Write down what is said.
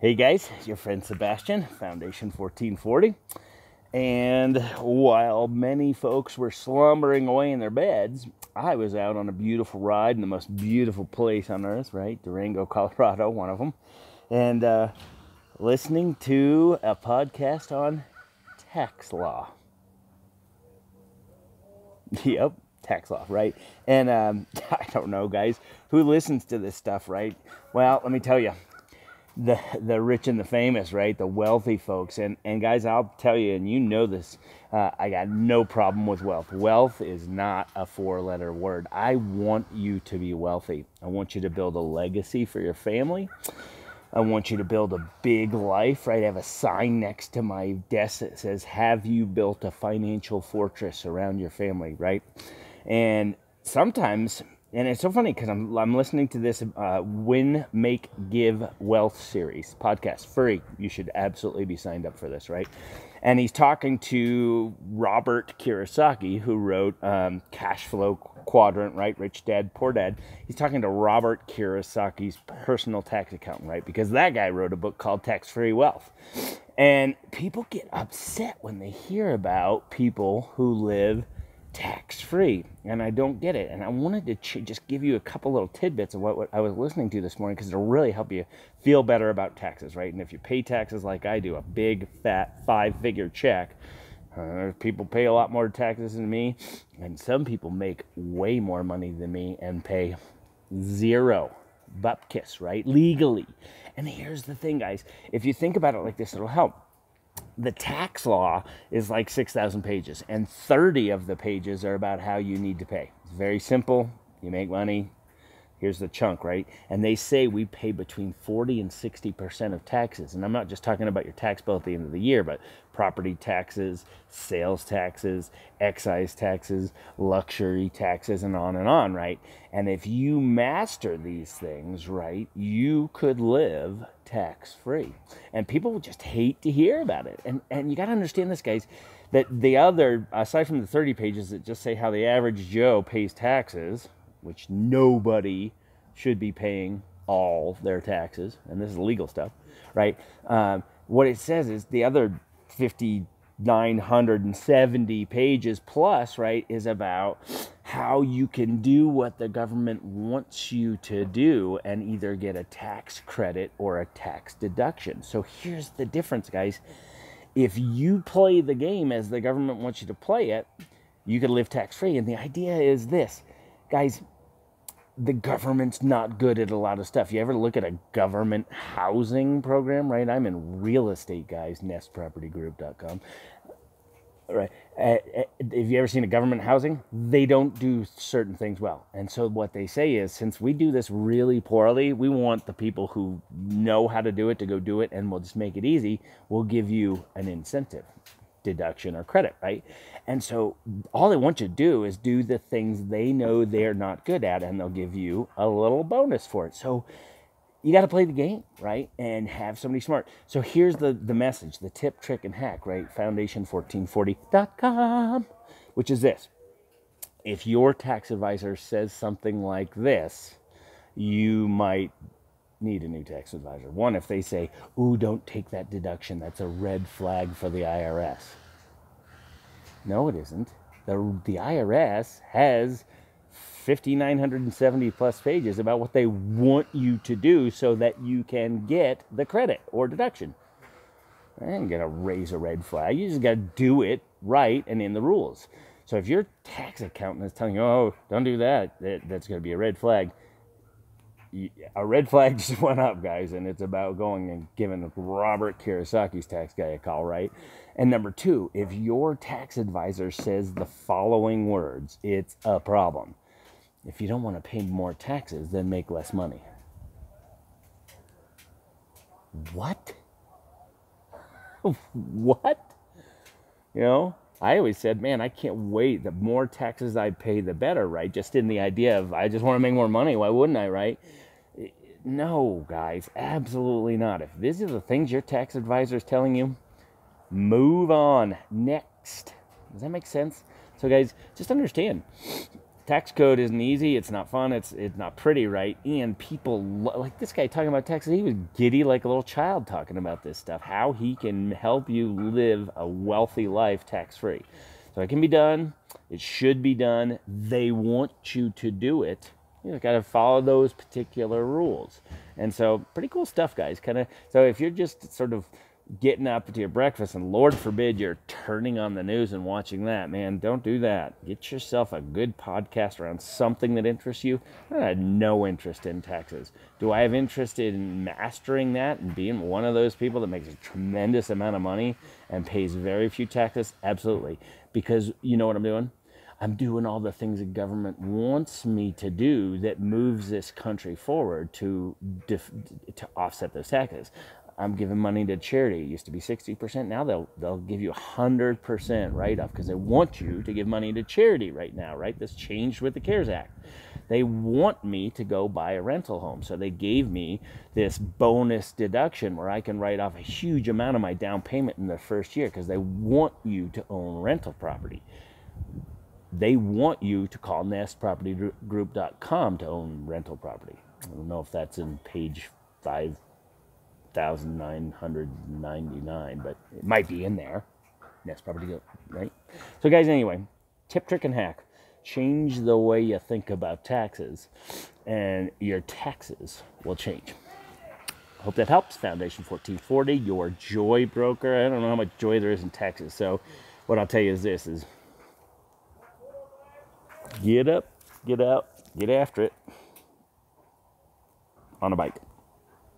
Hey guys, it's your friend Sebastian, Foundation 1440. And while many folks were slumbering away in their beds, I was out on a beautiful ride in the most beautiful place on earth, right? Durango, Colorado, one of them. And listening to a podcast on tax law. Yep, tax law, right? And I don't know, guys, who listens to this stuff, right? Well, let me tell you. The rich and the famous, right? The wealthy folks. And guys, I'll tell you, and you know this, I got no problem with wealth. Wealth is not a four-letter word. I want you to be wealthy. I want you to build a legacy for your family. I want you to build a big life, right? I have a sign next to my desk that says, have you built a financial fortress around your family, right? And sometimes, and it's so funny because I'm listening to this Win, Make, Give Wealth series podcast, free. You should absolutely be signed up for this, right? And he's talking to Robert Kiyosaki, who wrote Cash Flow Quadrant, right? Rich Dad, Poor Dad. He's talking to Robert Kiyosaki's personal tax accountant, right? Because that guy wrote a book called Tax-Free Wealth. And people get upset when they hear about people who live tax-free, and I don't get it. And I wanted to just give you a couple little tidbits of what I was listening to this morning, because it'll really help you feel better about taxes, right? And if you pay taxes like I do, a big fat 5-figure check, people pay a lot more taxes than me, and some people make way more money than me and pay zero bupkis, right? Legally. And here's the thing, guys, if you think about it like this, it'll help. The tax law is like 6,000 pages, and 30 of the pages are about how you need to pay. It's very simple. You make money. Here's the chunk, right? And they say we pay between 40 and 60% of taxes. And I'm not just talking about your tax bill at the end of the year, but property taxes, sales taxes, excise taxes, luxury taxes, and on, right? And if you master these things, right, you could live tax-free. And people just hate to hear about it. And you got to understand this, guys, that the other, aside from the 30 pages that just say how the average Joe pays taxes, which nobody should be paying all their taxes, and this is legal stuff, right? What it says is the other 5,970 pages plus, right, is about how you can do what the government wants you to do and either get a tax credit or a tax deduction. So here's the difference, guys. If you play the game as the government wants you to play it, you can live tax-free. And the idea is this, guys, the government's not good at a lot of stuff. You ever look at a government housing program, right? I'm in real estate, guys, nestpropertygroup.com. Right. Have you ever seen a government housing? They don't do certain things well. And so what they say is, since we do this really poorly, we want the people who know how to do it to go do it, and we'll just make it easy. We'll give you an incentive, deduction, or credit, right? And so all they want you to do is do the things they know they're not good at, and they'll give you a little bonus for it. So you got to play the game, right? And have somebody smart. So here's the message, the tip, trick, and hack, right? Foundation1440.com, which is this. If your tax advisor says something like this, you might need a new tax advisor. One, if they say, ooh, don't take that deduction, that's a red flag for the IRS. No, it isn't. The IRS has 5,970 plus pages about what they want you to do so that you can get the credit or deduction. I ain't gonna raise a red flag. You just gotta do it right and in the rules. So if your tax accountant is telling you, oh, don't do that, that's gonna be a red flag. A red flag just went up, guys, and it's about going and giving Robert Kiyosaki's tax guy a call, right? And number two, if your tax advisor says the following words, it's a problem. If you don't want to pay more taxes, then make less money. What? What? You know, I always said, man, I can't wait. The more taxes I pay, the better, right? Just in the idea of, I just want to make more money. Why wouldn't I, right? No, guys, absolutely not. If these are the things your tax advisor is telling you, move on. Next. Does that make sense? So, guys, just understand, tax code isn't easy. It's not fun. It's not pretty, right? And people like this guy talking about taxes. He was giddy like a little child talking about this stuff. How he can help you live a wealthy life tax-free. So it can be done. It should be done. They want you to do it. You got to follow those particular rules. And so pretty cool stuff, guys. So if you're just sort of getting up to your breakfast and Lord forbid you're turning on the news and watching that, man, don't do that. Get yourself a good podcast around something that interests you. I had no interest in taxes. Do I have interest in mastering that and being one of those people that makes a tremendous amount of money and pays very few taxes? Absolutely. Because you know what I'm doing? I'm doing all the things the government wants me to do that moves this country forward to offset those taxes. I'm giving money to charity. It used to be 60%. Now they'll give you 100% write-off because they want you to give money to charity right now, right? This changed with the CARES Act. They want me to go buy a rental home. So they gave me this bonus deduction where I can write off a huge amount of my down payment in the first year because they want you to own rental property. They want you to call nestpropertygroup.com to own rental property. I don't know if that's in page 5,999, but it might be in there. Nest Property Group, right? So guys, anyway, tip, trick, and hack. Change the way you think about taxes, and your taxes will change. Hope that helps. Foundation 1440, your joy broker. I don't know how much joy there is in taxes, so what I'll tell you is this is get up, get out, get after it on a bike.